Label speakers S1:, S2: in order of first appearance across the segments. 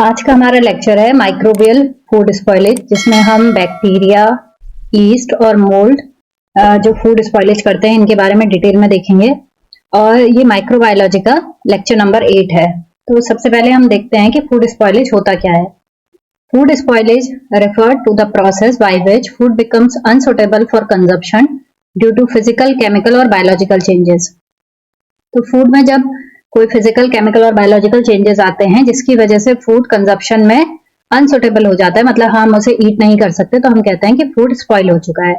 S1: आज का हमारा लेक्चर है माइक्रोबियल फूड स्पॉइलेज, जिसमें हम बैक्टीरिया, ईस्ट और मोल्ड जो फूड स्पॉइलेज करते हैं इनके बारे में डिटेल में देखेंगे। और ये माइक्रोबायोलॉजी का लेक्चर नंबर 8 है। तो सबसे पहले हम देखते हैं कि फूड स्पॉइलेज होता क्या है। Food spoilage refer to the process by which food becomes unsuitable for consumption due to physical, chemical और बायोलॉजिकल चेंजेस। तो फूड में जब कोई फिजिकल, केमिकल और बायोलॉजिकल चेंजेस आते हैं जिसकी वजह से फूड कंजप्शन में अनसुटेबल हो जाता है, मतलब हम उसे ईट नहीं कर सकते, तो हम कहते हैं कि फूड स्पॉइल हो चुका है।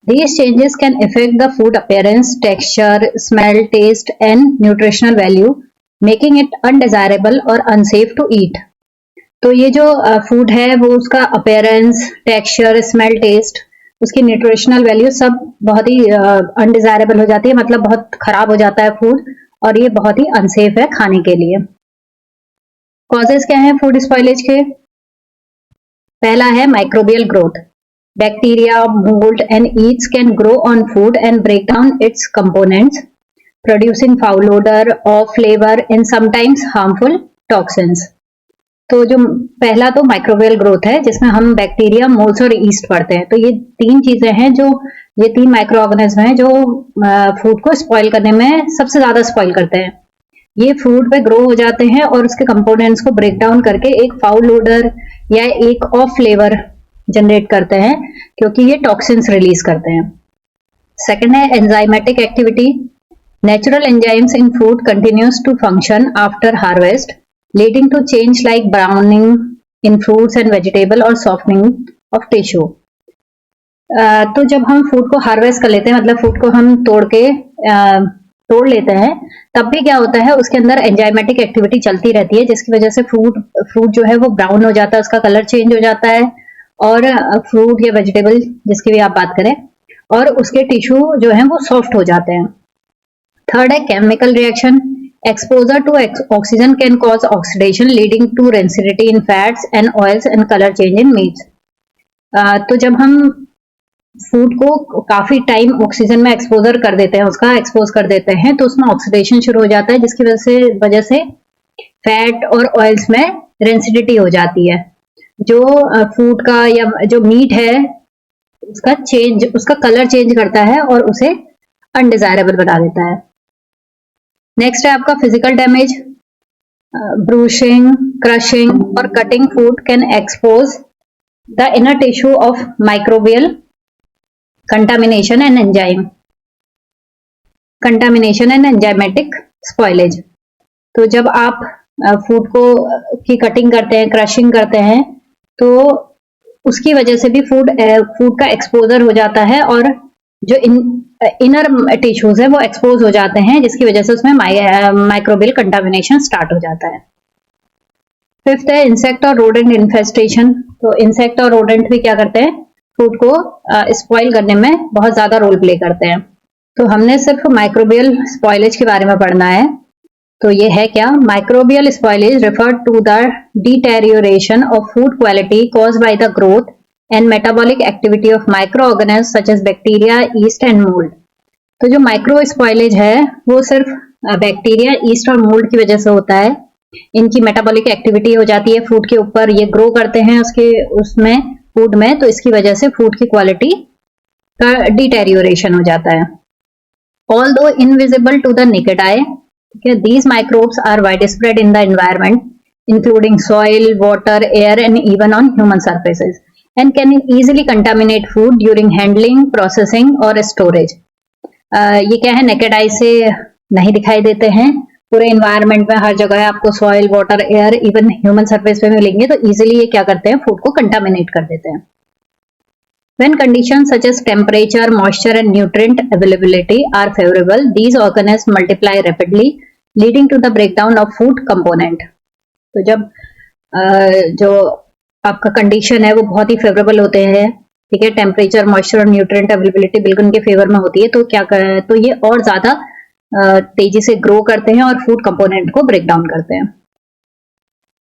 S1: These changes can affect the food appearance, texture, smell, taste and nutritional value, making it undesirable और unsafe to eat. तो ये जो फूड है वो उसका अपीयरेंस, टेक्सचर, स्मेल, टेस्ट, उसकी न्यूट्रिशनल वैल्यू सब बहुत ही अनडिजायरेबल हो जाती है, मतलब बहुत खराब हो जाता है फूड, और ये बहुत ही अनसेफ है खाने के लिए। कॉजेस क्या है फूड स्पॉइलेज के? पहला है microbial growth. Bacteria, mould and yeast can grow on food and break down its components, producing foul odour, off flavour and sometimes harmful toxins. तो जो पहला तो माइक्रोबियल ग्रोथ है, जिसमें हम बैक्टीरिया, मोल्ड्स और ईस्ट पढ़ते हैं। तो ये तीन चीजें हैं, जो ये तीन माइक्रो ऑर्गेनिज्म हैं जो फूड को स्पॉइल करने में सबसे ज्यादा स्पॉइल करते हैं। ये फूड पे ग्रो हो जाते हैं और उसके कंपोनेंट्स को ब्रेक डाउन करके एक फाउल ओडर या एक ऑफ फ्लेवर जनरेट करते हैं, क्योंकि ये टॉक्सिन्स रिलीज करते हैं। सेकेंड है enzymatic activity. Natural enzymes in food continues to function after harvest, leading to change like browning in fruits and vegetable और softening of tissue। तो जब हम फूड को हार्वेस्ट कर लेते हैं, मतलब फूड को हम तोड़ लेते हैं, तब भी क्या होता है, उसके अंदर एंजाइमेटिक एक्टिविटी चलती रहती है, जिसकी वजह से फ्रूट जो है वो ब्राउन हो जाता है, उसका कलर चेंज हो जाता है, और फ्रूट या वेजिटेबल जिसकी भी आप बात करें, और उसके टिश्यू जो है वो सॉफ्ट हो जाते हैं। थर्ड है chemical reaction. Exposure to oxygen can cause oxidation, leading to rancidity in fats and oils and color change in meats। तो जब हम फूड को काफी टाइम ऑक्सीजन में एक्सपोजर कर देते हैं, उसका एक्सपोज कर देते हैं, तो उसमें ऑक्सीडेशन शुरू हो जाता है, जिसकी वजह से फैट और ऑयल्स में रेंसिडिटी हो जाती है। जो फूड का या जो मीट है उसका कलर चेंज करता है और उसे अनडिजायरेबल बना देता है। नेक्स्ट है आपका फिजिकल डैमेज। ब्रूशिंग, क्रशिंग और cutting food can expose the inner tissue of microbial contamination and enzymatic spoilage. तो जब आप फूड की कटिंग करते हैं, क्रशिंग करते हैं, तो उसकी वजह से भी फूड का एक्सपोजर हो जाता है, और जो इनर टिश्यूज है वो एक्सपोज हो जाते हैं, जिसकी वजह से उसमें माइक्रोबियल कंटामिनेशन स्टार्ट हो जाता है। फिफ्थ है इंसेक्ट और रोडेंट इन्फेस्टेशन। तो इंसेक्ट और रोडेंट भी क्या करते हैं, फूड को स्पॉइल करने में बहुत ज्यादा रोल प्ले करते हैं। तो हमने सिर्फ माइक्रोबियल स्पॉइलेज के बारे में पढ़ना है। तो ये है क्या? Microbial spoilage refer to the deterioration of food quality caused by the growth and metabolic activity of microorganisms such as bacteria, yeast and mold। तो जो माइक्रो स्पॉइलेज है वो सिर्फ बैक्टीरिया, ईस्ट और मोल्ड की वजह से होता है। इनकी मेटाबॉलिक एक्टिविटी हो जाती है फूड के ऊपर, ये ग्रो करते हैं उसमें फूड में, तो इसकी वजह से फूड की क्वालिटी का डिटेरियोरेशन हो जाता है। Although invisible to the naked eye, these microbes are widespread in the environment, including soil, water, air and even on human surfaces, and can easily contaminate food during handling, processing और storage। ये क्या है, naked eye से नहीं दिखाई देते हैं, पूरे एनवायरनमेंट में हर जगह आपको soil, water, air, even human surface पे मिलेंगे, तो इजीली ये क्या करते हैं, फूड को कंटामिनेट कर देते हैं। When conditions such as temperature, moisture and nutrient availability are favorable, these organisms multiply rapidly, leading to the breakdown of food component। तो जब जो आपका कंडीशन है वो बहुत ही फेवरेबल होते हैं, ठीक है, टेम्परेचर, मॉइस्चर और न्यूट्रिएंट अवेलेबिलिटी बिल्कुल उनके फेवर में होती है, तो क्या तो ये और ज्यादा तेजी से ग्रो करते हैं और फूड कंपोनेंट को ब्रेक डाउन करते हैं।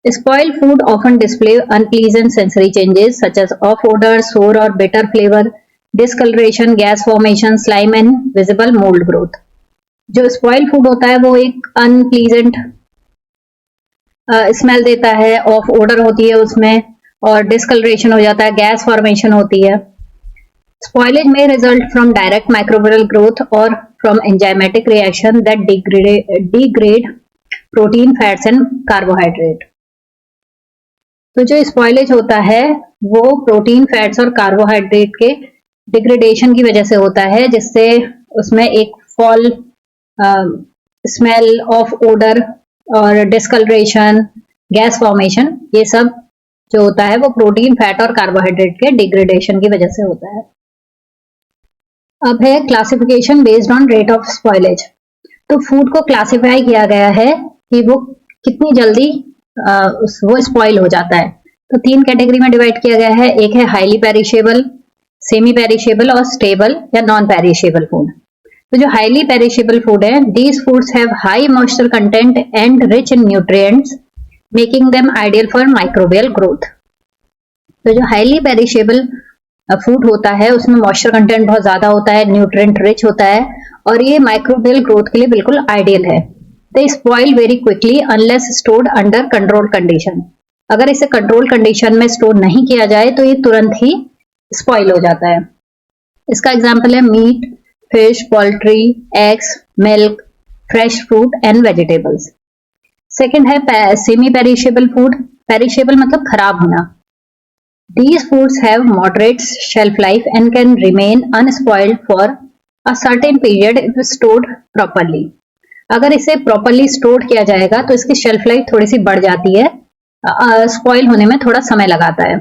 S1: Spoiled food often display unpleasant sensory changes such as of odour, sour और bitter flavour, discolouration, gas formation, slime and visible mould growth. जो स्पॉइल्ड फूड होता है वो एक अनप्लीजेंट स्मेल देता है, ऑफ ओडर होती है उसमें, और डिस्कलरेशन हो जाता है, गैस फॉर्मेशन होती है। Spoilage may result from direct microbial growth or from enzymatic reaction that degrade protein, fats and carbohydrate. तो जो स्पॉइलेज होता है वो प्रोटीन, फैट्स और कार्बोहाइड्रेट के डिग्रेडेशन की वजह से होता है, जिससे उसमें एक फॉल, स्मेल ऑफ ओडर और डिस्कलरेशन, गैस फॉर्मेशन, ये सब जो होता है वो प्रोटीन, फैट और कार्बोहाइड्रेट के डिग्रेडेशन की वजह से होता है। अब है classification based on rate of spoilage. तो फूड को क्लासिफाई किया गया है कि वो कितनी जल्दी वो स्पॉइल हो जाता है। तो 3 कैटेगरी में डिवाइड किया गया है। एक है हाईली पेरिशेबल, सेमी पेरिशेबल और स्टेबल या नॉन पेरिशेबल फूड। तो जो हाईली पेरिशेबल फूड है, these foods have high moisture content and rich in nutrients making them ideal for microbial growth. तो जो हाईली पेरिशेबल फूड होता है उसमें मॉइस्चर कंटेंट बहुत ज्यादा होता है, न्यूट्रिएंट रिच होता है और ये माइक्रोबियल ग्रोथ के लिए बिल्कुल आइडियल है। They spoil very quickly unless stored under control condition. अगर इसे कंट्रोल कंडीशन में स्टोर नहीं किया जाए तो ये तुरंत ही स्पॉइल हो जाता है। इसका एग्जाम्पल है meat, fish, poultry, eggs, milk, fresh fruit and vegetables. Second है सेमी पेरिशेबल फूड। पेरिशेबल मतलब खराब होना। These foods have moderate shelf life and can remain unspoiled for a certain period if stored properly. अगर इसे properly stored किया जाएगा तो इसकी shelf life थोड़ी सी बढ़ जाती है, spoil होने में थोड़ा समय लगाता है।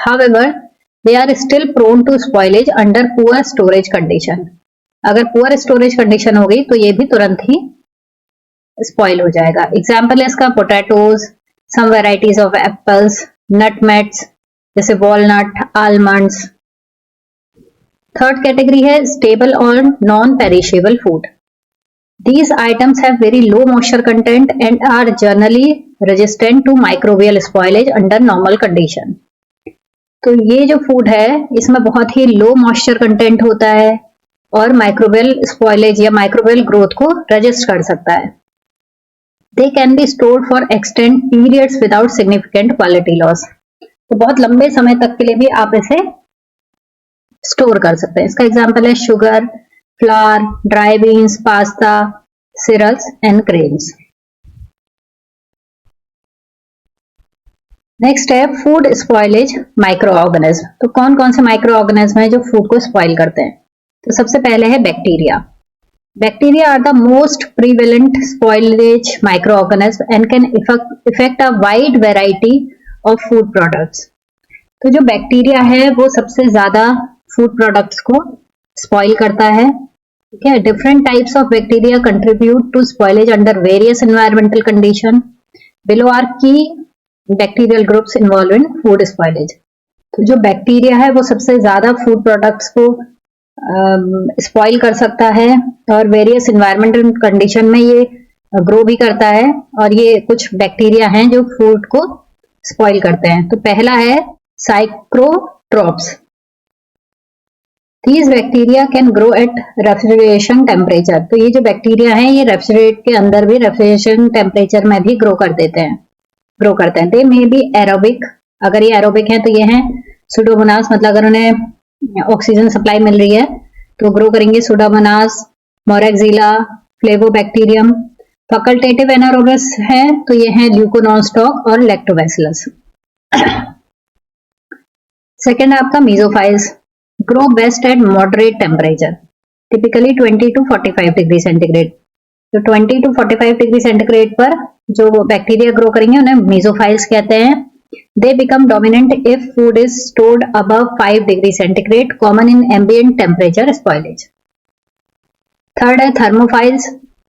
S1: However, they are still prone to spoilage under poor storage condition. अगर poor storage condition होगी तो ये भी तुरंत ही spoil हो जाएगा। Example है इसका potatoes, some varieties of apples, nutmeats जैसे वॉलनट, आलमंड्स। थर्ड कैटेगरी है स्टेबल और non perishable food. These items have very low moisture content and are generally resistant to microbial spoilage under normal condition. तो ये जो food है इसमें बहुत ही लो moisture content होता है और माइक्रोबियल स्पॉइलेज या माइक्रोबियल ग्रोथ को रेजिस्ट कर सकता है। They can be stored for extended periods without significant quality loss. तो बहुत लंबे समय तक के लिए भी आप इसे स्टोर कर सकते हैं। इसका एग्जांपल है sugar, flour, dry beans, pasta, cereals and grains. Next है फूड स्पॉइलेज माइक्रो ऑर्गेनिज्म। तो कौन कौन से माइक्रो ऑर्गेनिज्म है जो फूड को स्पॉइल करते हैं? तो सबसे पहले है bacteria. Bacteria are the most prevalent spoilage microorganisms and can affect a wide variety of food products. तो जो बैक्टीरिया है वो सबसे ज्यादा फूड प्रोडक्ट्स को स्पॉइल करता है। ठीक है, different types of bacteria contribute to spoilage under various environmental condition. Below are key bacterial groups involve in food spoilage. तो जो बैक्टीरिया है वो सबसे ज्यादा फूड प्रोडक्ट्स को स्पॉइल कर सकता है और वेरियस एनवायरमेंटल कंडीशन में ये ग्रो भी करता है। और ये कुछ बैक्टीरिया हैं जो फूड को स्पॉइल करते हैं। तो पहला है psychrotrophs. These bacteria can grow at refrigeration temperature. तो ये जो बैक्टीरिया हैं ये रेफ्रिजरेट के अंदर भी, रेफ्रिजरेशन टेम्परेचर में भी ग्रो करते हैं। दे मे बी एरोबिक। अगर ये एरोबिक हैं तो ये हैं सुडोमोनास, मतलब अगर उन्हें ऑक्सीजन सप्लाई मिल रही है तो ग्रो करेंगे। सुडोमोनास, मोरेक्सिला, फ्लेवोबैक्टीरियम। फैकल्टेटिव एनारोबस है तो ये हैं ल्यूकोनॉस्टॉक और लैक्टोबैसिलस। सेकेंड है आपका mesophiles. Grow best at moderate temperature, typically 20 to 45 degree centigrade. तो 20 to 45 डिग्री सेंटीग्रेड पर जो बैक्टीरिया ग्रो करेंगे उन्हें मीजोफाइल्स कहते हैं। They become dominant if food is stored above 5 degree centigrade, common in ambient temperature spoilage. Third है thermophiles,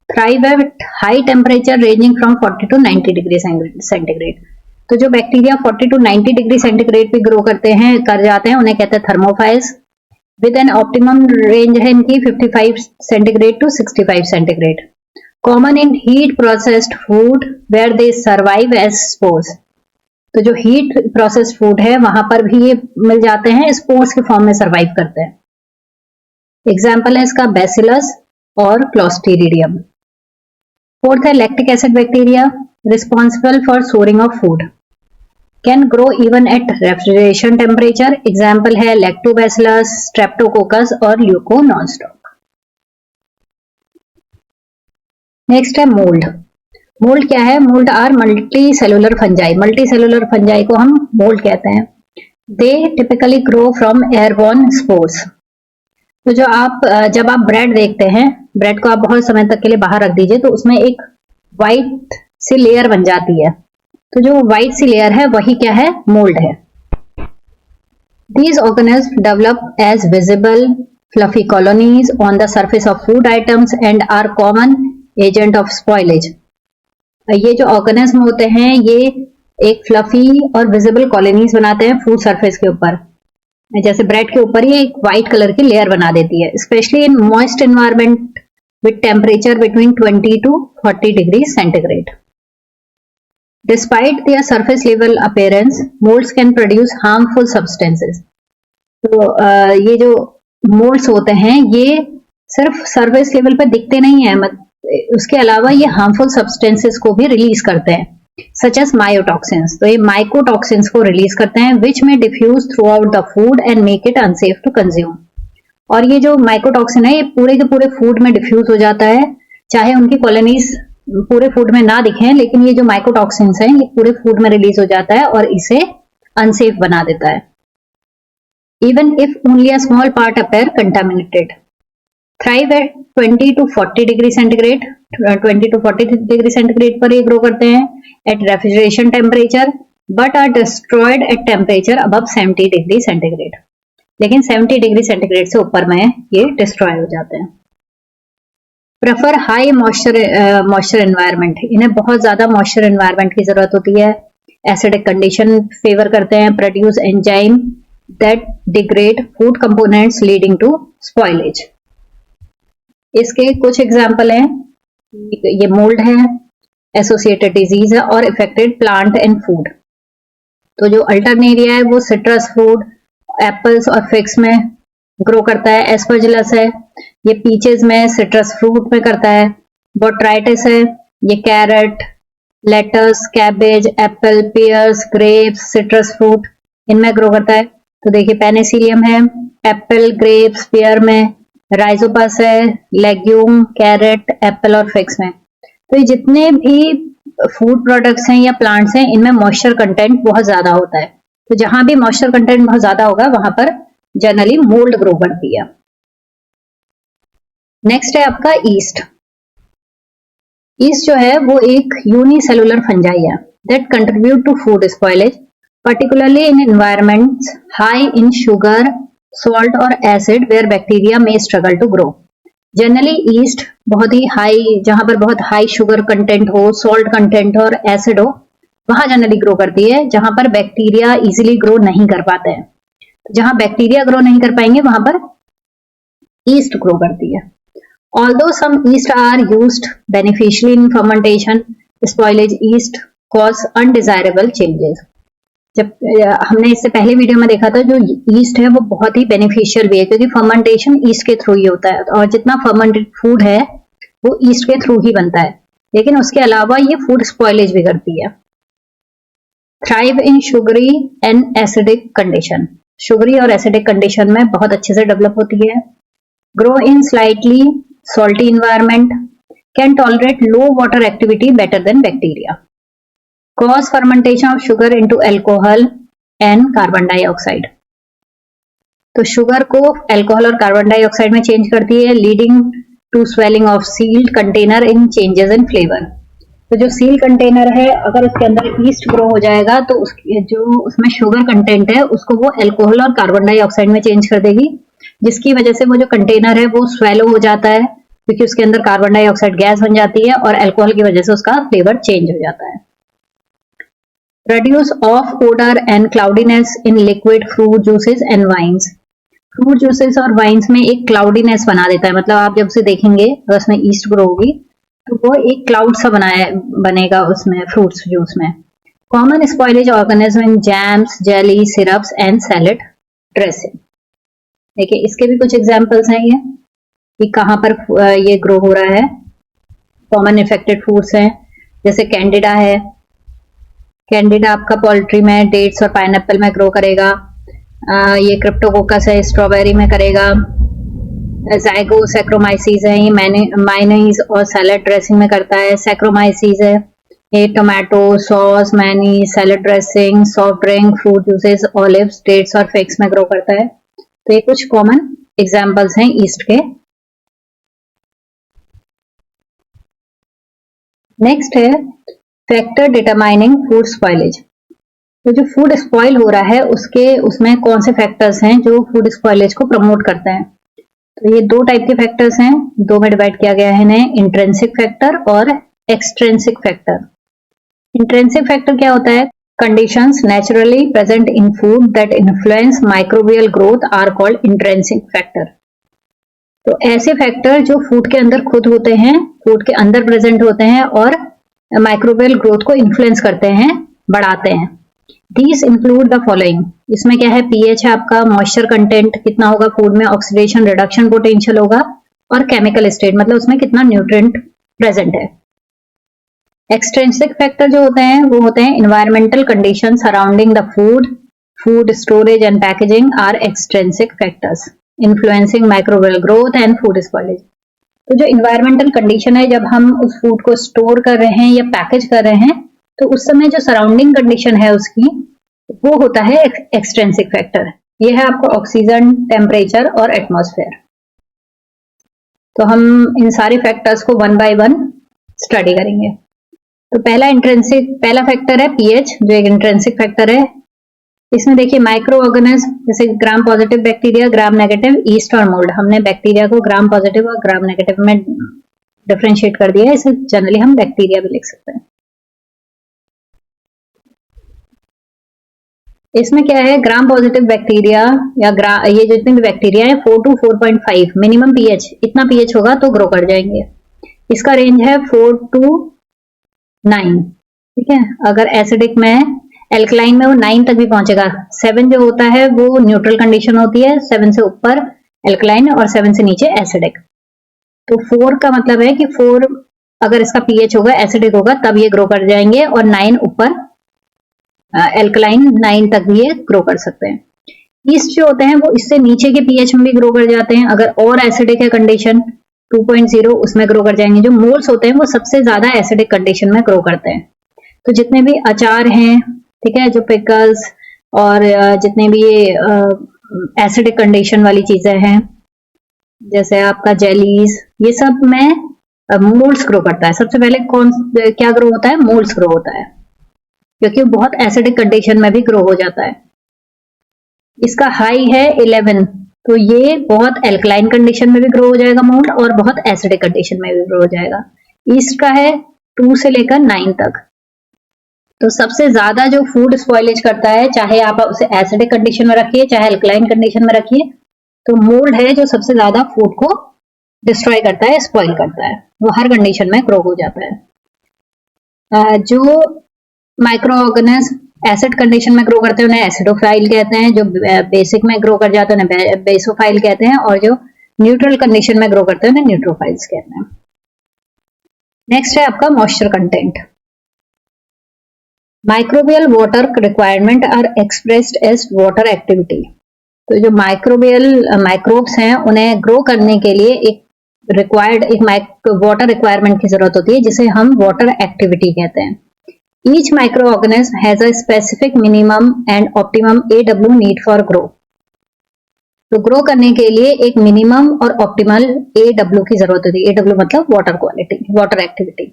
S1: thrive at high temperature ranging from 40 to 90 degree centigrade. तो जो bacteria 40 to 90 degree centigrade पे grow कर जाते हैं उन्हें कहते हैं thermophiles. With an optimum range है इनकी 55 centigrade to 65 centigrade. Common in heat processed food where they survive as spores. तो जो हीट प्रोसेस्ड फूड है वहां पर भी ये मिल जाते हैं, स्पोर्स के फॉर्म में सर्वाइव करते हैं। एग्जाम्पल है इसका बैसिलस और क्लोस्ट्रीडियम। फोर्थ है lactic acid bacteria. responsible for storing of food, can grow even at refrigeration temperature. Example है lactobacillus, streptococcus और leuconostoc. नेक्स्ट है मोल्ड. मोल्ड क्या है? Mould are multi cellular fungi. Multi cellular fungi को हम mould कहते हैं. They typically grow from airborne spores. तो जब आप ब्रेड देखते हैं, ब्रेड को आप बहुत समय तक के लिए बाहर रख दीजिए तो उसमें एक व्हाइट सी लेयर बन जाती है. तो जो व्हाइट सी लेयर है वही क्या है? मोल्ड है. These organisms develop as visible fluffy colonies on the surface of food items and are common agent of spoilage. ये जो ऑर्गेनिज्म होते हैं ये एक फ्लफी और विजिबल कॉलोनीज बनाते हैं फूड सरफेस के ऊपर. जैसे ब्रेड के ऊपर ये एक व्हाइट कलर की लेयर बना देती है. Specially in moist environment with temperature between 20 to 40 degree centigrade. Despite their surface level appearance, molds can produce harmful substances. तो ये जो मोल्ड्स होते हैं ये सिर्फ सरफेस लेवल पे दिखते नहीं है, उसके अलावा ये हार्मफुल सब्सटेंसेस को भी रिलीज करते हैं, सच एज मायोटॉक्सिन्स. तो ये माइकोटॉक्सिन्स को रिलीज करते हैं विच में diffuse throughout the food and make it unsafe to consume. और ये जो माइकोटॉक्सिन है ये पूरे के पूरे फूड में डिफ्यूज हो जाता है, चाहे उनकी कॉलोनीज पूरे फूड में ना दिखें, लेकिन ये जो माइकोटॉक्सिन्स हैं ये पूरे फूड में रिलीज हो जाता है और इसे अनसेफ बना देता है. Even if only a small part appear contaminated. Thrive at 20 to 40 degree centigrade. 20 to 40 degree centigrade पर ये ग्रो करते हैं at refrigeration temperature but are destroyed at temperature above 70 degree centigrade. लेकिन 70 डिग्री सेंटीग्रेड से ऊपर में ये डिस्ट्रॉय हो जाते हैं. Prefer high moisture environment. इन्हें बहुत ज्यादा मॉइस्चर एनवायरनमेंट की जरूरत होती है. एसिडिक कंडीशन फेवर करते हैं. Produce enzyme that degrade food components leading to spoilage. इसके कुछ एग्जाम्पल हैं. ये मोल्ड है, एसोसिएटेड डिजीज है और इफेक्टेड प्लांट एंड फूड. तो जो अल्टरनेरिया है वो सिट्रस फ्रूट, एप्पल्स और फिग्स में ग्रो करता है. एस्परजिलस है ये पीचेस में, सिट्रस फ्रूट में करता है. बोट्राइटिस है ये carrot, lettuce, cabbage, apple, pears, grapes, citrus fruit इनमें ग्रो करता है. तो देखिए पेनिसिलियम है एप्पल, ग्रेप्स, पियर में. राइजोपस है लेग्यूम, कैरेट, एप्पल और फिग्स में. तो ये जितने भी फूड प्रोडक्ट्स हैं या प्लांट्स हैं इनमें मॉइस्चर कंटेंट बहुत ज्यादा होता है. तो जहां भी मॉइस्चर कंटेंट बहुत ज्यादा होगा वहां पर जनरली मोल्ड ग्रो करती है. नेक्स्ट है आपका ईस्ट. ईस्ट जो है वो एक यूनिसेलुलर फंजाई है that contribute to food spoilage particularly in environments high in sugar, salt और acid where bacteria may struggle to grow. Generally yeast बहुत ही हाई, जहां पर बहुत हाई शुगर कंटेंट हो, सॉल्ट कंटेंट और एसिड हो, वहां जनरली ग्रो करती है जहां पर बैक्टीरिया इजीली ग्रो नहीं कर पाते हैं. जहां बैक्टीरिया ग्रो नहीं कर पाएंगे वहां पर ईस्ट ग्रो करती है. Although some yeast are used beneficially in fermentation, spoilage yeast cause undesirable changes. जब हमने इससे पहले वीडियो में देखा था जो ईस्ट है वो बहुत ही बेनिफिशियल भी है क्योंकि फर्मेंटेशन ईस्ट के थ्रू ही होता है और जितना फर्मेंटेड फूड है वो ईस्ट के थ्रू ही बनता है. लेकिन उसके अलावा ये फूड स्पॉइलेज भी करती है. Thrive in sugary and acidic condition. Sugary और एसिडिक कंडीशन में बहुत अच्छे से डेवलप होती है. Grow in slightly salty environment. Can tolerate low water activity better than bacteria. Cause fermentation of sugar into alcohol and carbon dioxide. तो sugar को alcohol और कार्बन डाइऑक्साइड में चेंज करती है, leading to swelling of sealed container in changes in flavour. तो जो seal container है अगर उसके अंदर ईस्ट ग्रो हो जाएगा तो जो उसमें शुगर कंटेंट है उसको वो अल्कोहल और कार्बन डाइऑक्साइड में चेंज कर देगी, जिसकी वजह से वो जो कंटेनर है वो स्वेलो हो जाता है क्योंकि उसके अंदर कार्बन डाइऑक्साइड गैस बन जाती है और अल्कोहल की वजह से उसका फ्लेवर चेंज हो जाता है. Produce of odor and cloudiness in liquid fruit juices and wines. Fruit juices और वाइन्स में एक क्लाउडीनेस बना देता है. मतलब आप जब से देखेंगे अगर उसमें ईस्ट ग्रो होगी तो वो एक क्लाउड सा बनेगा उसमें फ्रूट्स जूस में. Common spoilage organism in jams, jelly, syrups and salad dressing. देखिए इसके भी कुछ एग्जांपल्स हैं ये कि कहाँ पर ये ग्रो हो रहा है. कॉमन इफेक्टेड फूड्स हैं जैसे कैंडिडा है, कैंडिडा आपका पोल्ट्री में, डेट्स और पाइनएप्पल में ग्रो करेगा। ये क्रिप्टोकोकस है, स्ट्रॉबेरी में करेगा। ज़ाइगोसैक्रोमाइसीस है, ये मायोनीज और सैलड ड्रेसिंग में करता है। सैक्रोमाइसीस है, ये tomato sauce, mayonnaise, salad dressing, soft drink, fruit juices, olives, dates और फिग्स में ग्रो करता है। तो ये कुछ कॉमन एग्जांपल्स हैं ईस्ट के। नेक्स्ट है फैक्टर डिटरमाइनिंग फूड स्पॉइलेज। तो जो फूड स्पॉइल हो रहा है उसमें कौन से फैक्टर्स हैं जो फूड स्पॉइलेज को प्रमोट करते हैं। तो ये दो टाइप के फैक्टर्स हैं, दो में डिवाइड किया गया है इन्हें, इंट्रिंसिक फैक्टर और एक्सट्रिंसिक फैक्टर। इंट्रिंसिक फैक्टर क्या होता है? Conditions naturally present in food that influence microbial growth are called intrinsic factor. तो ऐसे फैक्टर जो फूड के अंदर खुद होते हैं, फूड के अंदर प्रेजेंट होते हैं और माइक्रोबियल ग्रोथ को इन्फ्लुएंस करते हैं, बढ़ाते हैं। These include the following। इसमें क्या है? pH है आपका, मॉइस्चर कंटेंट कितना होगा फूड में, ऑक्सीडेशन रिडक्शन पोटेंशियल होगा और केमिकल स्टेट मतलब उसमें कितना न्यूट्रिएंट प्रेजेंट है। एक्सट्रिंसिक फैक्टर जो होते हैं वो होते हैं environmental condition surrounding the food, food storage and packaging are extrinsic factors influencing microbial growth and food spoilage. तो जो इन्वायरमेंटल कंडीशन है, जब हम उस फूड को स्टोर कर रहे हैं या पैकेज कर रहे हैं, तो उस समय जो सराउंडिंग कंडीशन है उसकी, वो होता है एक्सट्रिंसिक फैक्टर। ये है आपको ऑक्सीजन, टेम्परेचर और एटमॉस्फेयर। तो हम इन सारे फैक्टर्स को वन बाय वन स्टडी करेंगे। तो पहला फैक्टर है पीएच, जो एक इंट्रिंसिक फैक्टर है। इसमें देखिए माइक्रो ऑर्गेनिज्म जैसे gram positive bacteria, gram negative, east और मोल्ड। हमने बैक्टीरिया को ग्राम पॉजिटिव और ग्राम नेगेटिव में डिफरेंशिएट कर दिया है, इसे जनरली हम बैक्टीरिया भी लिख सकते हैं। इसमें क्या है? ग्राम पॉजिटिव बैक्टीरिया या ये जितने भी बैक्टीरिया है 4 to 4.5 मिनिमम पीएच, इतना पीएच होगा तो ग्रो कर जाएंगे। इसका रेंज है 4 to 9, ठीक है। अगर एसिडिक में, एल्कलाइन में वो 9 तक भी पहुंचेगा। 7 जो होता है वो न्यूट्रल कंडीशन होती है, 7 से ऊपर एल्कलाइन और 7 से नीचे एसिडिक। तो 4 का मतलब है कि 4 अगर इसका पीएच होगा, एसिडिक होगा, तब ये ग्रो कर जाएंगे, और 9 ऊपर एल्कलाइन 9 तक भी ये ग्रो कर सकते हैं। ईस्ट जो होते हैं वो इससे नीचे के पीएच में भी ग्रो कर जाते हैं। अगर और एसिडिक है कंडीशन 2.0, उसमें ग्रो कर जाएंगे। जो मोल्स होते हैं वो सबसे ज्यादा एसिडिक कंडीशन में ग्रो करते हैं। तो जितने भी अचार हैं, ठीक है, जो पिकल्स और जितने भी एसिडिक कंडीशन वाली चीजें हैं, जैसे आपका जेलीज, ये सब में मोल्स ग्रो करता है। सबसे पहले क्या ग्रो होता है? मोल्स ग्रो होता है, क्योंकि वो बहुत एसिडिक कंडीशन में भी ग्रो हो जाता है। इसका हाई है 11, तो ये बहुत एल्कलाइन कंडीशन में भी ग्रो हो जाएगा मोल्ड, और बहुत एसिडिक कंडीशन में भी ग्रो हो जाएगा। ईस्ट का है 2 से लेकर 9 तक। तो सबसे ज्यादा जो फूड स्पॉइलेज करता है, चाहे आप उसे एसिडिक कंडीशन में रखिए चाहे एल्कलाइन कंडीशन में रखिए, तो मोल्ड है जो सबसे ज्यादा फूड को डिस्ट्रॉय करता है, स्पॉइल करता है। वो हर कंडीशन में ग्रो हो जाता है। जो माइक्रो ऑर्गेनिज्म एसिड कंडीशन में ग्रो करते हैं उन्हें एसिडोफाइल कहते हैं, जो बेसिक में ग्रो कर जाते हैं उन्हें बेसोफाइल कहते हैं, और जो न्यूट्रल कंडीशन में ग्रो करते हैं उन्हें न्यूट्रोफाइल्स कहते हैं। नेक्स्ट है आपका moisture content. Microbial water requirement are expressed as water activity. तो जो माइक्रोब्स हैं उन्हें ग्रो करने के लिए एक वाटर रिक्वायरमेंट की जरूरत होती है, जिसे हम वाटर एक्टिविटी कहते हैं। Each micro organism has a specific minimum and optimum AW need for grow. तो ग्रो करने के लिए एक मिनिमम और ऑप्टिमल AW की जरूरत होती है। AW मतलब वाटर क्वालिटी, वाटर एक्टिविटी।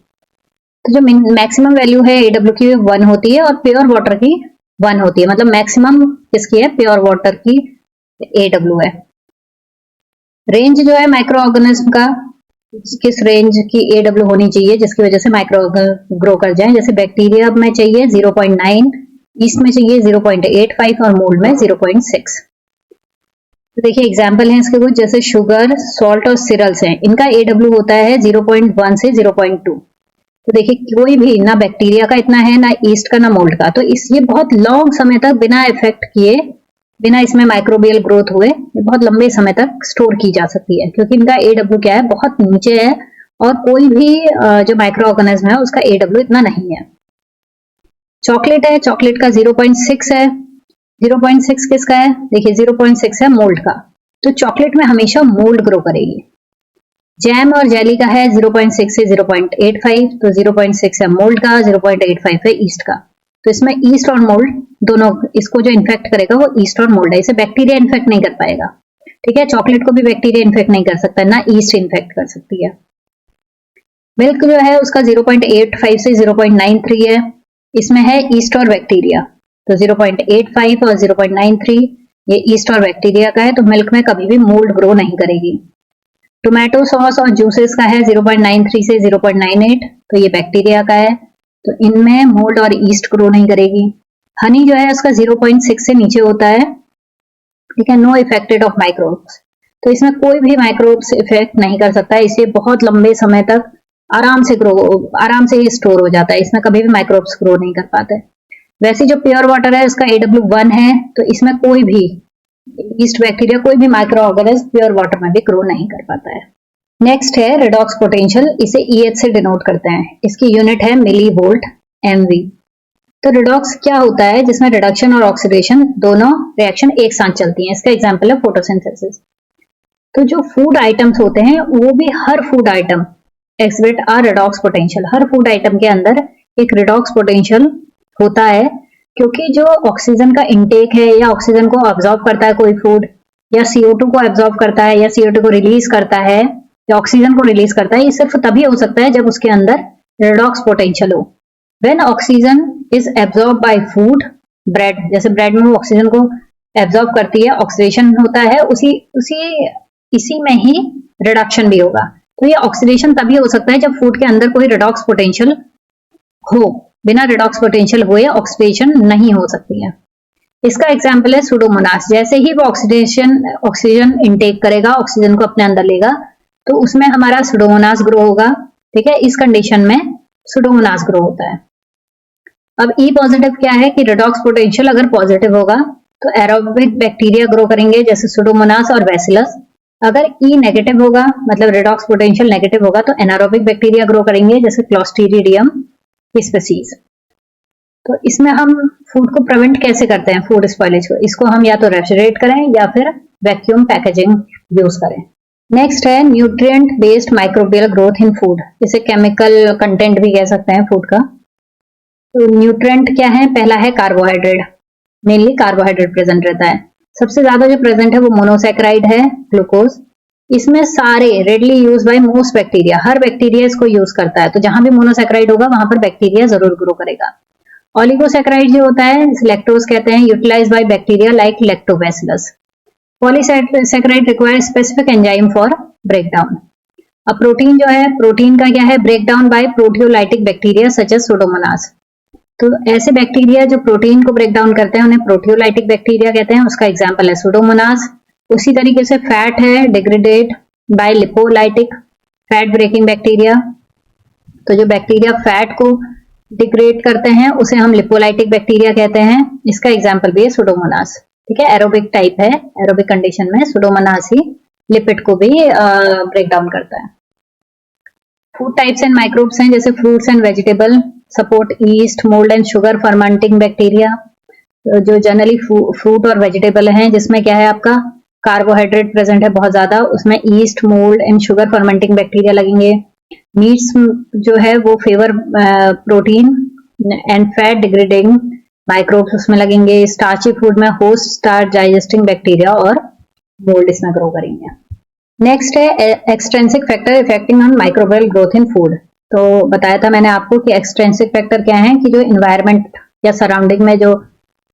S1: तो जो मैक्सिमम वैल्यू है AW की 1 होती है और प्योर वाटर की 1 होती है। मतलब मैक्सिमम किसकी है? प्योर वाटर की AW है। रेंज जो है माइक्रो ऑर्गेनिज्म का, किस रेंज की AW होनी चाहिए जिसकी वजह से माइक्रो ग्रो कर जाए। जैसे बैक्टीरिया में चाहिए 0.9, ईस्ट में चाहिए 0.85 और मोल्ड में 0.6। तो देखिए एग्जाम्पल है इसके कुछ, जैसे शुगर, सॉल्ट और सिरल्स हैं, इनका AW होता है 0.1 से 0.2। तो देखिए कोई भी ना बैक्टीरिया का इतना है, ना ईस्ट का, ना मोल्ड का। तो ये बहुत लॉन्ग समय तक बिना इफेक्ट किए, बिना इसमें माइक्रोबियल ग्रोथ हुए, ये बहुत लंबे समय तक स्टोर की जा सकती है, क्योंकि इनका AW क्या है? बहुत नीचे है, और कोई भी जो माइक्रो ऑर्गेनिज्म है उसका AW इतना नहीं है। चॉकलेट है, चॉकलेट का 0.6 है। 0.6 किसका है? देखिए 0.6 है मोल्ड का, तो चॉकलेट में हमेशा मोल्ड ग्रो करेगी। जैम और जेली का है 0.6 से 0.85, तो 0.6 है मोल्ड का, 0.85 है ईस्ट का। तो इसमें ईस्ट और मोल्ड दोनों, इसको जो इन्फेक्ट करेगा वो ईस्ट और मोल्ड है, इसे बैक्टीरिया इन्फेक्ट नहीं कर पाएगा। ठीक है, चॉकलेट को भी बैक्टीरिया इन्फेक्ट नहीं कर सकता, ना ईस्ट इन्फेक्ट कर सकती है। मिल्क जो है उसका 0.85 से 0.93 है, इसमें है ईस्ट और बैक्टीरिया। तो 0.85 और 0.93 ये ईस्ट और बैक्टीरिया का है, तो मिल्क में कभी भी मोल्ड ग्रो नहीं करेगी। टोमेटो सॉस और जूसेस का है 0.93 से 0.98, तो ये बैक्टीरिया का है, तो इनमें मोल्ड और ईस्ट ग्रो नहीं करेगी। हनी जो है उसका 0.6 से नीचे होता है, ठीक है, नो इफेक्टेड ऑफ माइक्रोब्स, तो इसमें कोई भी माइक्रोब्स इफेक्ट नहीं कर सकता है, इसे बहुत लंबे समय तक आराम से ये स्टोर हो जाता है, इसमें कभी भी माइक्रोब्स ग्रो नहीं कर पाते। वैसे जो प्योर वाटर है उसका AW1 है, तो इसमें कोई भी ईस्ट बैक्टीरिया, कोई भी माइक्रो ऑर्गेनिज्म प्योर वाटर में भी ग्रो नहीं कर पाता है। नेक्स्ट है रिडॉक्स पोटेंशियल, इसे EH से डिनोट करते हैं, इसकी यूनिट है मिली वोल्ट MV। तो रिडॉक्स क्या होता है? जिसमें रिडक्शन और ऑक्सीडेशन दोनों रिएक्शन एक साथ चलती हैं, इसका एग्जाम्पल है फोटोसिंथेसिस। तो जो फूड आइटम्स होते हैं वो भी, हर फूड आइटम एक्सहिबिट आ रिडॉक्स पोटेंशियल, हर फूड आइटम के अंदर एक रिडॉक्स पोटेंशियल होता है, क्योंकि जो ऑक्सीजन का इंटेक है या ऑक्सीजन को ऑब्जॉर्व करता है कोई फूड, या CO2 को ऑब्जॉर्व करता है या CO2 को रिलीज करता है या ऑक्सीजन को रिलीज करता है, ये सिर्फ तभी हो सकता है जब उसके अंदर रिडॉक्स पोटेंशियल हो। When oxygen is absorb by food, bread, जैसे ब्रेड में वो ऑक्सीजन को एब्जॉर्ब करती है, ऑक्सीडेशन होता है, इसी में ही रिडक्शन भी होगा। तो ये ऑक्सीडेशन तभी हो सकता है जब फूड के अंदर कोई रिडॉक्स पोटेंशियल हो, बिना रिडॉक्स पोटेंशियल हुए ऑक्सीडेशन नहीं हो सकती है। इसका एग्जाम्पल है सुडोमोनास, जैसे ही वो ऑक्सीजन इंटेक करेगा, ऑक्सीजन को अपने अंदर लेगा, तो उसमें हमारा सुडोमोनास ग्रो होगा। ठीक है, इस कंडीशन में सुडोमोनास ग्रो होता है। अब E पॉजिटिव क्या है कि रिडॉक्स पोटेंशियल अगर पॉजिटिव होगा तो एरोबिक बैक्टीरिया ग्रो करेंगे, जैसे सुडोमोनास और बैसिलस। अगर E नेगेटिव होगा, मतलब रिडॉक्स पोटेंशियल नेगेटिव होगा, तो एनारोबिक बैक्टीरिया ग्रो करेंगे, जैसे क्लोस्ट्रीडियम स्पीसीज। तो इसमें हम फूड को प्रिवेंट कैसे करते हैं, फूड स्पॉइलेज को? इसको हम या तो रेफ्रिजरेट करें या फिर वैक्यूम पैकेजिंग यूज करें। नेक्स्ट है nutrient based microbial growth in food, इसे केमिकल कंटेंट भी कह सकते हैं फूड का। तो न्यूट्रिएंट क्या है? पहला है कार्बोहाइड्रेट, मेनली कार्बोहाइड्रेट प्रेजेंट रहता है। सबसे ज्यादा जो प्रेजेंट है वो मोनोसैकेराइड है, ग्लूकोज। इसमें सारे readily used by most bacteria, हर बैक्टीरिया इसको यूज करता है, तो जहां भी मोनोसैकेराइड होगा वहां पर बैक्टीरिया जरूर ग्रो करेगा। ऑलिगोसैकेराइड जो होता है, लैक्टोज कहते हैं, utilize by bacteria like lactobacillus. Polysaccharide require specific enzyme for breakdown. अब प्रोटीन जो है, प्रोटीन का क्या है? Breakdown by proteolytic bacteria such as pseudomonas. तो ऐसे बैक्टीरिया जो प्रोटीन को ब्रेक डाउन करते हैं उन्हें प्रोटियोलाइटिक बैक्टीरिया कहते हैं, उसका एग्जाम्पल है सुडोमोनास। उसी तरीके से फैट है degraded by lipolytic fat breaking bacteria. तो जो बैक्टीरिया फैट को डिग्रेड करते हैं उसे हम लिपोलाइटिक बैक्टीरिया कहते हैं, इसका एग्जाम्पल भी है सुडोमोनास। ठीक है, एरोबिक टाइप है, एरोबिक कंडीशन में सुडोमोनास ही लिपिड को भी ब्रेक डाउन करता है। फूड टाइप्स एंड माइक्रोब्स हैं, जैसे fruits and vegetable support east, mould and sugar fermenting bacteria. जो जनरली फ्रूट और वेजिटेबल हैं जिसमें क्या है आपका कार्बोहाइड्रेट प्रेजेंट है बहुत ज्यादा, उसमें yeast, mould and sugar fermenting bacteria लगेंगे। मीट्स जो है वो favour protein and fat degrading microbes उसमें लगेंगे। स्टार्ची फूड में होस्ट स्टार्च डाइजेस्टिंग बैक्टीरिया और मोल्ड इसमें ग्रो करेंगे। नेक्स्ट है extrinsic factor effecting on microbial growth in food. तो बताया था मैंने आपको कि एक्सट्रिंसिक फैक्टर क्या है, कि जो इन्वायरमेंट या सराउंडिंग में जो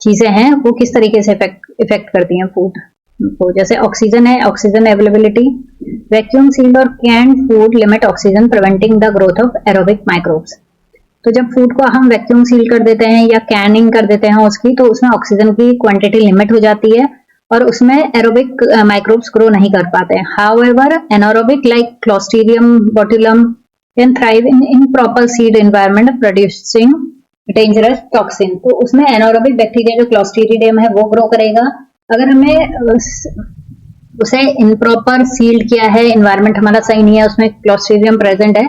S1: चीजें हैं वो किस तरीके से इफेक्ट करती हैं फूड को। जैसे ऑक्सीजन है, ऑक्सीजन अवेलेबिलिटी। वैक्यूम सील्ड और canned food limit oxygen preventing the growth of aerobic microbes. तो जब फूड को हम वैक्यूम सील कर देते हैं या कैनिंग कर देते हैं उसकी, तो उसमें ऑक्सीजन की क्वांटिटी लिमिट हो जाती है और उसमें एरोबिक माइक्रोब्स ग्रो नहीं कर पाते हैं। However anaerobic like clostridium botulinum can thrive in improper sealed environment producing dangerous toxin. तो उसमें एनारोबिक बैक्टीरिया जो क्लोस्ट्रीडियम है वो ग्रो करेगा। अगर हमें उसे इनप्रॉपर सील्ड किया है, इन्वायरमेंट हमारा सही नहीं है, उसमें क्लोस्ट्रीडियम प्रेजेंट है,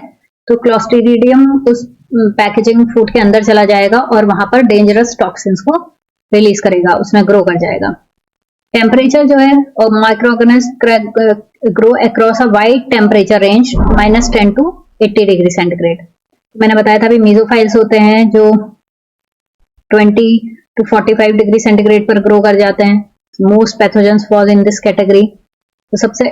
S1: तो क्लोस्ट्रीडियम उस पैकेजिंग फूड के अंदर चला जाएगा और वहां पर डेंजरस टॉक्सिन्स को रिलीज करेगा, उसमें ग्रो कर जाएगा। टेम्परेचर जो है, और micro organism grow across a wide temperature range -10 to 80 degree centigrade. मैंने बताया था अभी मीजोफाइल्स होते हैं जो 20 to 45 डिग्री सेंटीग्रेड पर ग्रो कर जाते हैं। Most pathogens fall in this category. तो सबसे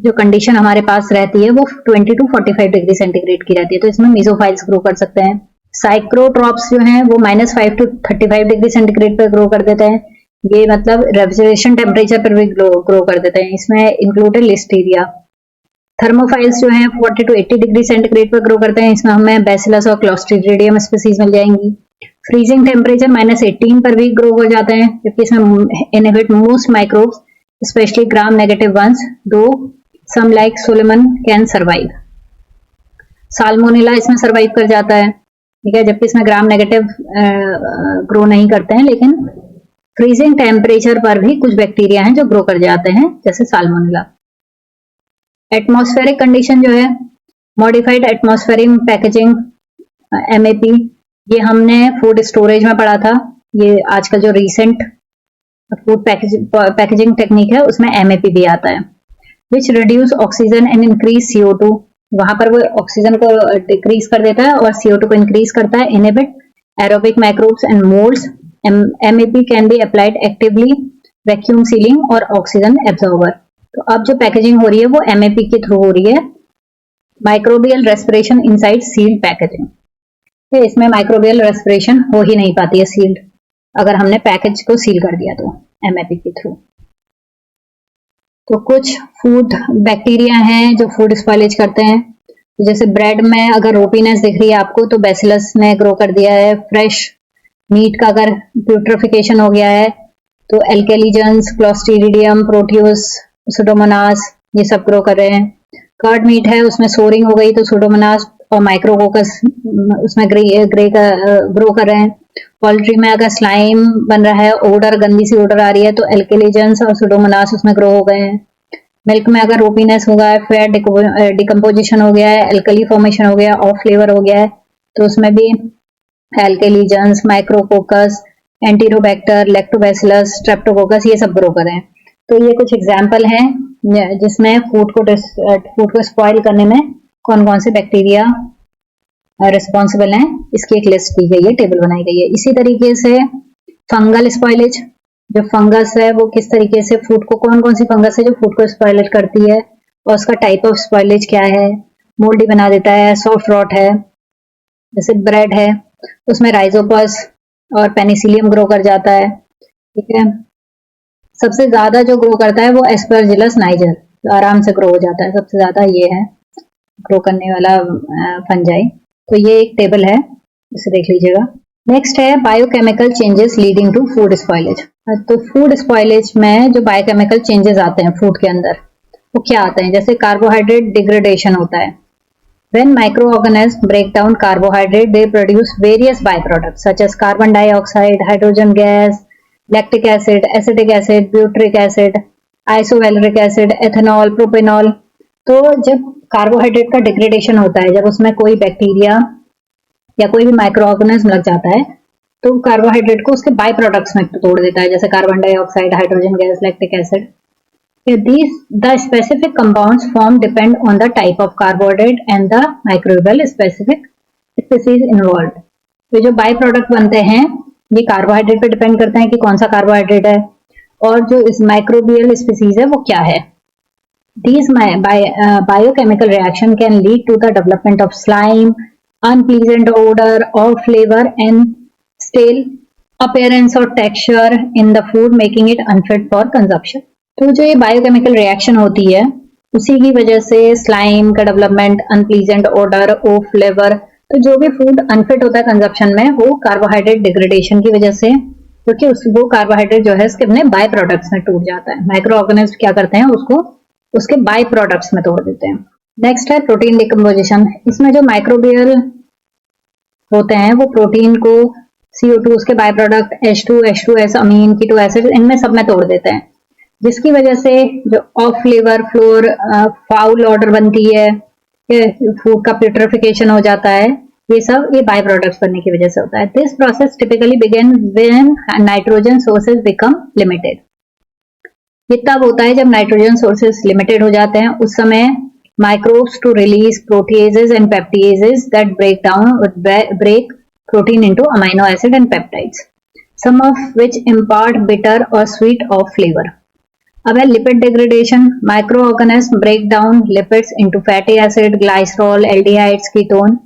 S1: जो कंडीशन हमारे पास रहती है वो 20 to 45 डिग्री सेंटीग्रेड की रहती है, तो इसमें मीजोफाइल्स ग्रो कर सकते हैं। साइक्रोट्रॉप्स जो हैं वो -5 to 35 डिग्री सेंटीग्रेड पर ग्रो कर देते हैं। ये मतलब रेफ्रिजरेशन टेम्परेचर पर भी ग्रो कर देते हैं। इसमें इंक्लूडेड लिस्टीरिया। थर्मोफाइल्स जो हैं 40 to 80 डिग्री सेंटीग्रेड पर ग्रो करते हैं। इसमें हमें बैसिलस और क्लोस्ट्रीडियम स्पीसीज मिल जाएंगी। फ्रीजिंग टेम्परेचर -18 पर भी ग्रो हो जाते हैं, जबकि इसमें inhibit most microbes specially gram negative ones, though some like salmonella can survive. Salmonella इसमें सर्वाइव कर जाता है, ठीक है, जबकि इसमें ग्राम नेगेटिव ग्रो नहीं करते हैं, लेकिन फ्रीजिंग टेम्परेचर पर भी कुछ बैक्टीरिया हैं जो ग्रो कर जाते हैं, जैसे साल्मोनेला। एटमॉस्फेरिक कंडीशन जो है, मॉडिफाइड एटमॉस्फेरिक पैकेजिंग MAP, ये हमने फूड स्टोरेज में पढ़ा था। ये आजकल जो रिसेंट फूड पैकेजिंग टेक्निक है उसमें MAP भी आता है। Which reduce oxygen and increase CO2, वहां पर वो ऑक्सीजन को डिक्रीज कर देता है और CO2 को इंक्रीज करता है। Inhibit aerobic microbes and moulds. MAP can be applied actively, vacuum ceiling और ऑक्सीजन एब्जॉर्बर। तो अब जो पैकेजिंग हो रही है वो MAP के थ्रू हो रही है, microbial respiration inside sealed packaging. तो इसमें माइक्रोबियल रेस्पिरेशन हो ही नहीं पाती है सील्ड, अगर हमने पैकेज को सील कर दिया तो MAP के थ्रू। तो कुछ फूड बैक्टीरिया हैं जो फूड स्पॉइलेज करते हैं, जैसे ब्रेड में अगर रोपीनेस दिख रही है आपको तो बैसिलस ने ग्रो कर दिया है। फ्रेश मीट का अगर प्यूट्रिफिकेशन हो गया है तो एल्केलिजन्स, क्लोस्ट्रीडियम, प्रोटियोस, सुडोमोनास, ये सब ग्रो कर रहे हैं। कर्ड मीट है, उसमें सोरिंग हो गई तो सुडोमोनास और माइक्रोकोकस उसमें ग्रे का ग्रो कर रहे हैं। पोल्ट्री में अगर स्लाइम बन रहा है, ओडर, गंदी सी ओडर आ रही है, तो एल्केलिजन्स और सुडोमोनास उसमें ग्रो हो गए हैं। मिल्क में अगर रोपीनेस होगा है, फैट डिकम्पोजिशन हो गया है, एल्कली फॉर्मेशन हो गया, ऑफ फ्लेवर हो गया है, तो उसमें भी एल्केलिजन्स, माइक्रोकोकस, एंटीरोबैक्टर, लैक्टोबैसिलस, स्ट्रेप्टोकोकस, ये सब ग्रो कर रहे हैं। तो ये कुछ एग्जाम्पल हैं जिसमें फूड को स्पॉइल करने में कौन कौन से बैक्टीरिया रिस्पॉन्सिबल हैं, इसकी एक लिस्ट दी गई है, टेबल बनाई गई है। इसी तरीके से फंगल स्पॉइलेज, जो फंगस है वो किस तरीके से फूड को, कौन कौन सी फंगस है जो फूड को स्पॉइलेज करती है और उसका टाइप ऑफ स्पॉइलेज क्या है। मोल्डी बना देता है, सॉफ्ट रॉट है, जैसे ब्रेड है उसमें राइजोपस और पेनिसिलियम ग्रो कर जाता है, ठीक है। सबसे ज्यादा जो ग्रो करता है वो एस्परजिलस नाइजर, जो आराम से ग्रो हो जाता है, सबसे ज्यादा ये है ग्रो करने वाला फंजाई। तो ये एक टेबल है, इसे देख लीजिएगा। नेक्स्ट है biochemical changes leading to food spoilage. तो फूड स्पॉइलेज में जो बायोकेमिकल चेंजेस आते हैं फूड के अंदर वो क्या आते हैं, जैसे कार्बोहाइड्रेट डिग्रेडेशन होता है। When microorganisms break down carbohydrate, they produce various byproducts such as carbon dioxide, hydrogen gas, lactic acid, acetic acid, butyric acid, isovaleric acid, ethanol, propanol। तो जब कार्बोहाइड्रेट का डिग्रेडेशन होता है, जब उसमें कोई बैक्टीरिया या कोई भी माइक्रो ऑर्गेनिज्म लग जाता है तो कार्बोहाइड्रेट को उसके बाय प्रोडक्ट्स में तोड़ देता है, जैसे carbon dioxide, hydrogen gas, lactic acid. The specific compounds formed depend on the type of carbohydrate and the microbial specific species involved। तो जो बाय प्रोडक्ट बनते हैं ये कार्बोहाइड्रेट पे डिपेंड करते हैं कि कौन सा कार्बोहाइड्रेट है और जो इस माइक्रोबियल स्पीसीज है वो क्या है। These biochemical reaction can lead to the development of slime, unpleasant odor or flavor, and stale appearance or texture in the food, making it unfit for consumption। तो जो ये बायोकेमिकल रिएक्शन होती है उसी की वजह से स्लाइम का डेवलपमेंट, अनप्लीजेंट ओडर, ओ फ्लेवर, तो जो भी फूड अनफिट होता है कंजप्शन में वो कार्बोहाइड्रेट डिग्रेडेशन की वजह से, क्योंकि वो कार्बोहाइड्रेट जो है उसके अपने बाय प्रोडक्ट्स में टूट जाता है। माइक्रो ऑर्गेनिज्म क्या करते हैं, उसको उसके बाय प्रोडक्ट्स में तोड़ देते हैं। नेक्स्ट है प्रोटीन डिकम्पोजिशन। इसमें जो माइक्रोबियल होते हैं वो प्रोटीन को CO2, उसके by product H2, H2S, amine, keto acid, इनमें सब में तोड़ देते हैं। जिसकी वजह से जो of flavour, floor, foul order बनती है, फूड का प्यूट्रिफिकेशन हो जाता है, ये सब ये बाय प्रोडक्ट्स बनने की वजह से होता है। This process typically begin when nitrogen sources become limited. ये तब होता है जब नाइट्रोजन सोर्सेज लिमिटेड हो जाते हैं। उस समय microbes to release proteases and peptidases that break protein into amino acid and peptides, some of which impart bitter or sweet of flavor. अब है lipid degradation. Micro organism break down lipids into fatty acid, glycerol, aldehydes, ketone.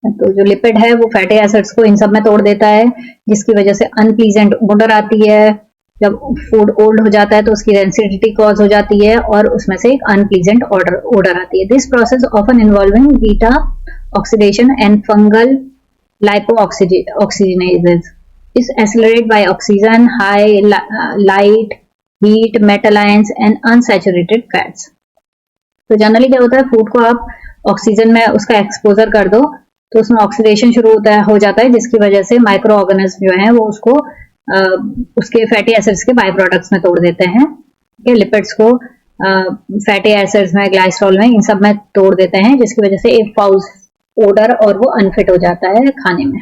S1: तो जो lipid है वो fatty acids को इन सब में तोड़ देता है, जिसकी वजह से अनप्लीजेंट ओडर आती है। जब फूड ओल्ड हो जाता है तो उसकी रेंसिडिटी कॉज हो जाती है और उसमें से एक अनप्लीजेंट ओडर आती है। This process often involving beta oxidation and fungal lipoxygenases is accelerated by oxygen, high light, heat, metal ions and unsaturated fats. तो जनरली क्या होता है, फूड को आप ऑक्सीजन में उसका एक्सपोजर कर दो तो उसमें ऑक्सीडेशन शुरू हो जाता है, जिसकी वजह से माइक्रो ऑर्गेनिज्म जो है वो उसको उसके फैटी एसिड्स के बाय प्रोडक्ट्स में तोड़ देते हैं। लिपिड्स को फैटी एसिड्स में, ग्लाइसरॉल में, इन सब में तोड़ देते हैं, जिसकी वजह से एक फाउल ओडर और वो अनफिट हो जाता है खाने में।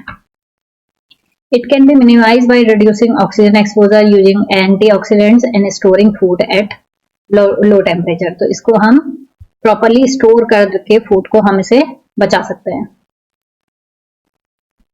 S1: It can be minimize by reducing oxygen exposure using antioxidants and storing food at low temperature. तो इसको हम प्रॉपरली स्टोर करके फूड को हम इसे बचा सकते हैं।